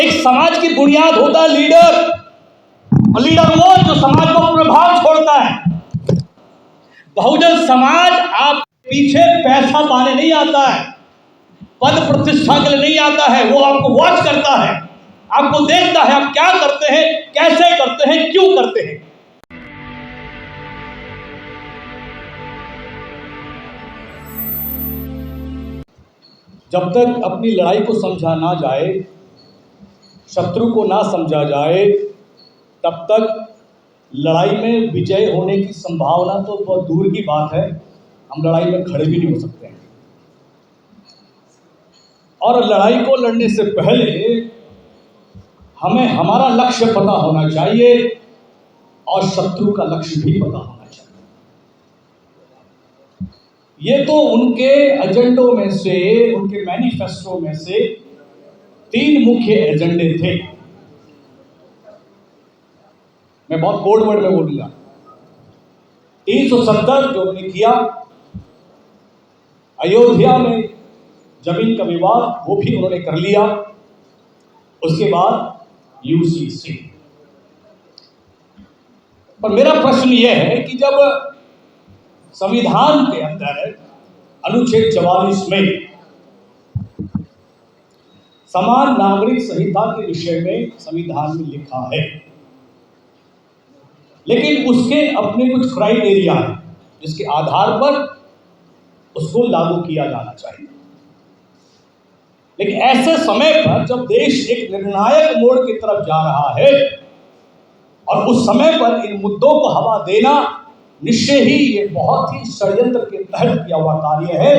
एक समाज की बुनियाद होता है लीडर, और लीडर वो जो समाज को प्रभाव छोड़ता है। बहुजन समाज आप पीछे पैसा पाने नहीं आता है, पद प्रतिष्ठा के लिए नहीं आता है, वो आपको वॉच करता है, आपको देखता है आप क्या करते हैं, कैसे करते हैं, क्यों करते हैं। जब तक अपनी लड़ाई को समझा ना जाए, शत्रु को ना समझा जाए, तब तक लड़ाई में विजय होने की संभावना तो बहुत दूर की बात है, हम लड़ाई में खड़े भी नहीं हो सकते हैं। और लड़ाई को लड़ने से पहले हमें हमारा लक्ष्य पता होना चाहिए और शत्रु का लक्ष्य भी पता होना चाहिए। ये तो उनके एजेंडों में से, उनके मैनिफेस्टो में से 3 मुख्य एजेंडे थे। मैं बहुत कोड वर्ड में बोलूंगा। 370 जो उन्होंने किया, अयोध्या में जमीन का विवाद वो भी उन्होंने कर लिया, उसके बाद यूसीसी। पर मेरा प्रश्न यह है कि जब संविधान के अंदर अनुच्छेद 44 में समान नागरिक संहिता के विषय में संविधान में लिखा है, लेकिन उसके अपने कुछ क्राइटेरिया हैं जिसके आधार पर उसको लागू किया जाना चाहिए। लेकिन ऐसे समय पर जब देश एक निर्णायक मोड़ की तरफ जा रहा है और उस समय पर इन मुद्दों को हवा देना निश्चय ही ये बहुत ही षड्यंत्र के तहत किया हुआ कार्य है।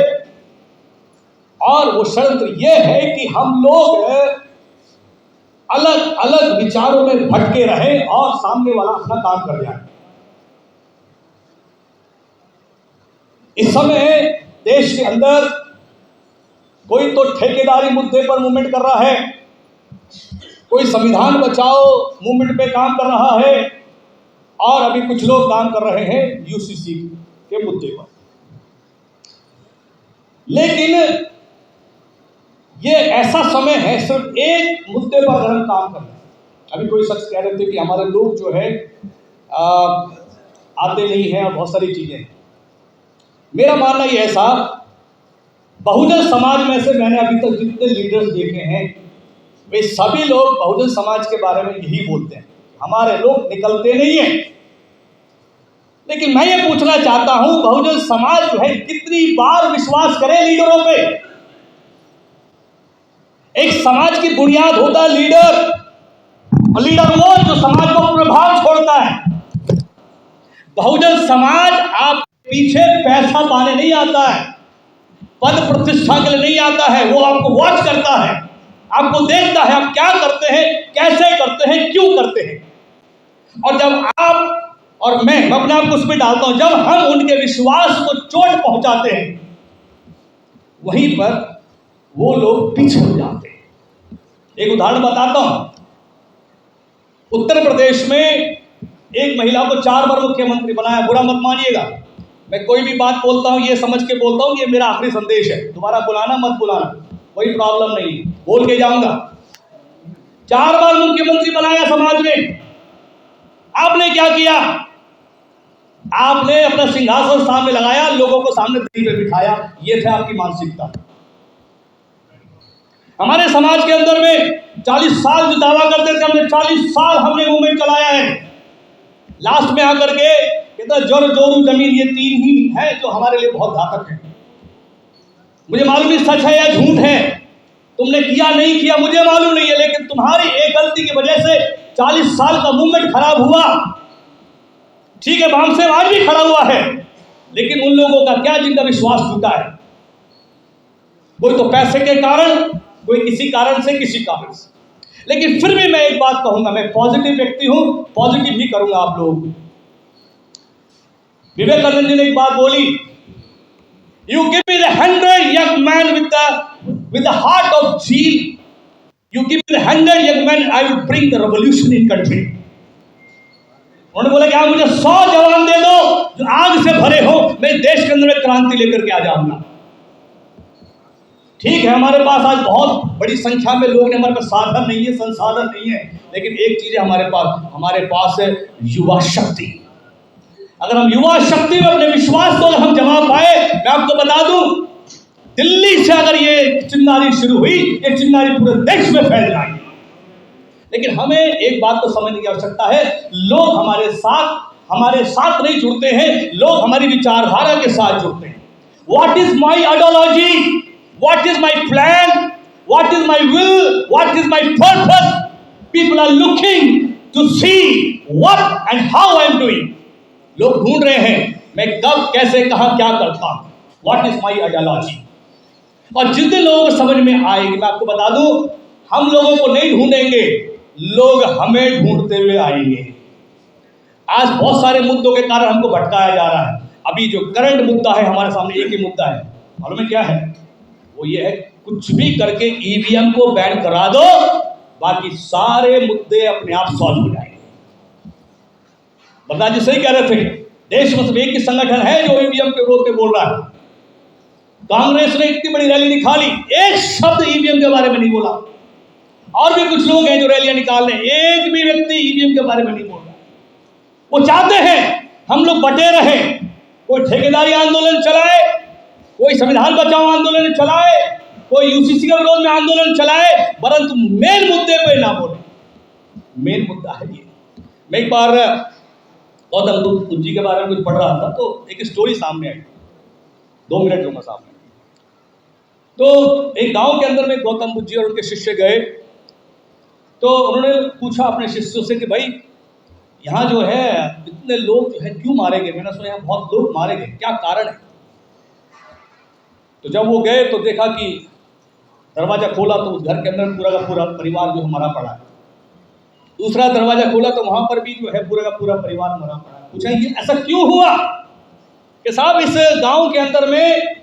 और वो षड्यंत्र ये है कि हम लोग अलग अलग विचारों में भटके रहें और सामने वाला अपना काम कर जाए। इस समय देश के अंदर कोई तो ठेकेदारी मुद्दे पर मूवमेंट कर रहा है, कोई संविधान बचाओ मूवमेंट पे काम कर रहा है, और अभी कुछ लोग काम कर रहे हैं यूसीसी के मुद्दे पर। लेकिन ये ऐसा समय है सिर्फ एक मुद्दे पर अगर हम काम कर रहे हैं। अभी कोई शख्स कह रहे थे कि हमारे लोग जो है आते नहीं हैं और बहुत सारी चीजें हैं। मेरा मानना ये ऐसा, बहुजन समाज में से मैंने अभी तक जितने लीडर्स देखे हैं वे सभी लोग बहुजन समाज के बारे में यही बोलते हैं, हमारे लोग निकलते नहीं हैं। लेकिन मैं ये पूछना चाहता हूं, बहुजन समाज जो है कितनी बार विश्वास करे लीडरों पे? एक समाज की बुनियाद होता है लीडर, और लीडर वो जो समाज को प्रभाव छोड़ता है। बहुजन समाज आप पीछे पैसा पाने नहीं आता है, पद प्रतिष्ठा के लिए नहीं आता है, वो आपको वॉच करता है, आपको देखता है आप क्या करते हैं, कैसे करते हैं, क्यों करते हैं। और जब आप और मैं अपने आप को उसमें डालता हूं, जब हम उनके विश्वास को चोट पहुंचाते हैं वहीं पर वो लोग पीछे हो जाते हैं। एक उदाहरण बताता हूं। उत्तर प्रदेश में एक महिला को 4 बार मुख्यमंत्री बनाया। बुरा मत मानिएगा, मैं कोई भी बात बोलता हूं ये समझ के बोलता हूं, ये मेरा आखिरी संदेश है, दोबारा बुलाना मत बुलाना, कोई प्रॉब्लम नहीं है, बोल के जाऊंगा। 4 बार मुख्यमंत्री बनाया समाज ने। आपने क्या किया? आपने अपना सिंहासन सामने लगाया, लोगों को सामने दही पे बिठाया। ये थे आपकी मानसिकता। हमारे समाज के अंदर में 40 साल जो दावा करते थे, हमने 40 साल हमने मूवमेंट चलाया है, लास्ट में आकर के कहता जोर जोरू जमीन, ये 3 ही है जो हमारे लिए बहुत घातक है। मुझे मालूम नहीं सच है या झूठ है, तुमने किया नहीं किया मुझे मालूम नहीं है, लेकिन तुम्हारी एक गलती की वजह से 40 साल का मूवमेंट खराब हुआ। ठीक है, भाम से आज भी खड़ा हुआ है, लेकिन उन लोगों का क्या जिनका विश्वास टूटा है? कोई तो पैसे के कारण, कोई किसी कारण से, किसी कारण से। लेकिन फिर भी मैं एक बात कहूंगा, मैं पॉजिटिव व्यक्ति हूं, पॉजिटिव ही करूंगा आप लोग। विवेकानंद जी ने एक बात बोली, you give me the 100 young man with the heart of zeal, you give me the 100 young men, I will bring the revolution in country। उन्होंने बोला कि आप मुझे 100 जवान दे दो जो आग से भरे हो, मैं देश के अंदर में क्रांति लेकर के आ जाऊंगा। ठीक है, हमारे पास आज बहुत बड़ी संख्या में लोग हैं, हमारे पास साधन नहीं है, संसाधन नहीं है, लेकिन एक चीज है हमारे पास है युवा शक्ति। अगर हम युवा शक्ति में अपने विश्वास को हम जमा पाए, मैं आपको बता दूं, दिल्ली से अगर ये चिंगारी शुरू हुई, ये चिंगारी पूरे देश में फैल जाएगी। लेकिन हमें एक बात को समझने की आवश्यकता है, लोग हमारे साथ नहीं जुड़ते हैं, लोग हमारी विचारधारा के साथ जुड़ते हैं। What is my ideology, what is my plan, what is my will, what is my purpose, people are looking to see what and how I am doing. लोग ढूंढ रहे हैं मैं कब, कैसे, कहां, क्या करता हूं, व्हाट इज माई आइडियोलॉजी। और जितने लोगों को समझ में आएगी, मैं आपको बता दूं, हम लोगों को नहीं ढूंढेंगे, लोग हमें ढूंढते हुए आएंगे। आज बहुत सारे मुद्दों के कारण हमको भटकाया जा रहा है। अभी जो करंट मुद्दा है हमारे सामने, एक ही मुद्दा है, मालूम है क्या है? वो ये है, कुछ भी करके ईवीएम को बैन करा दो, बाकी सारे मुद्दे अपने आप सॉल्व हो जाएंगे। बलराज जी सही कह रहे थे, देश में सिर्फ एक ही संगठन है जो ईवीएम के विरोध में बोल रहा है। कांग्रेस ने इतनी बड़ी रैली निकाली, एक शब्द ईवीएम के बारे में नहीं बोला। और भी कुछ लोग हैं जो रैलियां निकाल रहे हैं, एक भी व्यक्ति ईवीएम के बारे में नहीं बोल रहा। वो चाहते हैं हम लोग बटे रहे, कोई ठेकेदारी आंदोलन चलाए, कोई संविधान बचाओ आंदोलन चलाए, कोई यूसीसी के विरोध में आंदोलन चलाए, परंतु मेन मुद्दे पे ना बोले। मेन मुद्दा है ये। मैं एक बार गौतम बुद्ध जी के बारे में कुछ पढ़ रहा था, तो एक स्टोरी सामने आई, 2 मिनट लूंगा सामने। तो एक गांव के अंदर में गौतम बुद्ध जी और उनके शिष्य गए, तो उन्होंने पूछा अपने शिष्यों से कि भाई यहाँ जो है इतने लोग जो है क्यों मारे गए, मैंने सुना यहाँ बहुत लोग मारे गए, क्या कारण है? तो जब वो गए तो देखा कि दरवाजा खोला तो उस घर के अंदर पूरा का पूरा परिवार जो मरा पड़ा है। दूसरा दरवाजा खोला तो वहां पर भी जो है पूरा का पूरा परिवार मरा पड़ा है। पूछा ये ऐसा क्यों हुआ? कि साहब इस गांव के अंदर में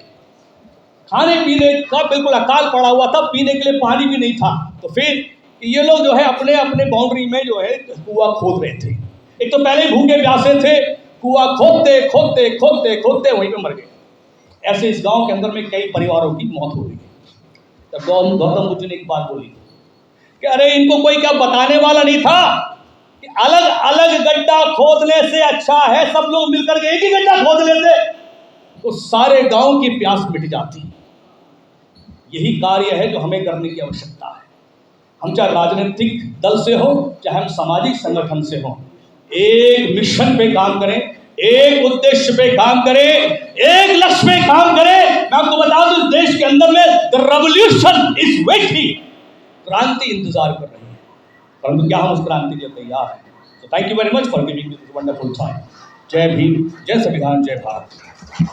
खाने पीने का बिल्कुल अकाल पड़ा हुआ था, पीने के लिए पानी भी नहीं था। तो फिर ये लोग जो है अपने अपने बाउंड्री में जो है कुआं खोद रहे थे। एक तो पहले भूखे प्यासे थे, कुआं खोदते खोदते खोदते खोदते वहीं पे मर गए। ऐसे इस गांव के अंदर में कई परिवारों की मौत हो गई। तब गौतम बुद्ध ने एक बात बोली कि अरे इनको कोई क्या बताने वाला नहीं था कि अलग अलग गड्ढा खोदने से अच्छा है सब लोग मिलकर के एक ही गड्ढा खोद लेते तो सारे गांव की प्यास मिट जाती। यही कार्य है जो हमें करने की आवश्यकता है। हम चाहे राजनीतिक दल से हो, चाहे हम सामाजिक संगठन से हो, एक मिशन पे काम करें, एक उद्देश्य पे काम करें, एक लक्ष्य पे काम करें। मैं आपको बता दूं देश के अंदर में द रेवोल्यूशन इज वेटिंग, क्रांति इंतजार कर रही है, परंतु क्या हम उस क्रांति के लिए तैयार हैं? तो thank you very much for giving this wonderful time. जय भीम, जय संविधान, जय भारत।